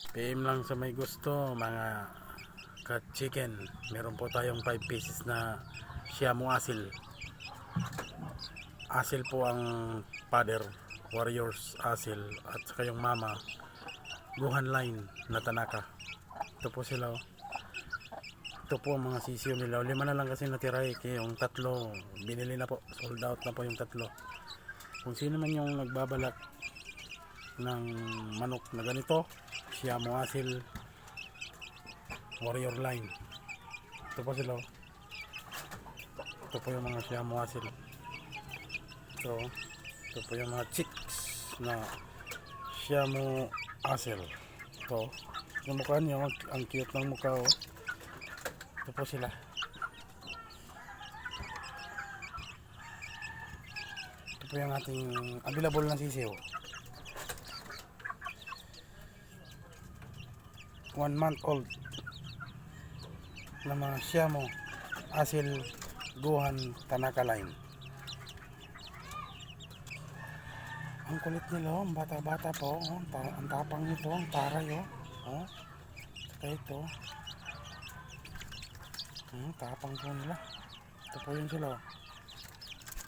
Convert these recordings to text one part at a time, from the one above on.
PM lang sa may gusto mga cut chicken. Meron po tayong 5 pieces na Siamo Asil. Asil po ang father, Warriors Asil, at saka yung mama Gohan Line na Tanaka. Ito po sila oh. Ito po ang mga sisiyo nila. Lima na lang kasi natira eh. Kaya yung tatlo binili na po, sold out na po yung tatlo. Kung sino man yung nagbabalak ng manok na ganito, Siamo Asil, Warrior Line, ito po sila. Ito po yung mga Siamo Asil. Ito po yung mga chicks na Siamo Asil. Ito yung mukha niya, ang cute ng mukha oh. Ito po sila. Ito po yung ating available na sisiyo. 1 month old na mga Siamo Asil Gohan Tanaka Line. Ang kulit nila oh, ang bata-bata po oh. Ang tapang nito, ang taray oh. Saka ito tapang po nila. Ito po yun sila oh.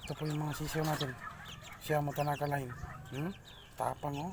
Ito po yung mga sisiyo natin, Siamo Tanaka Line. Tapang oh.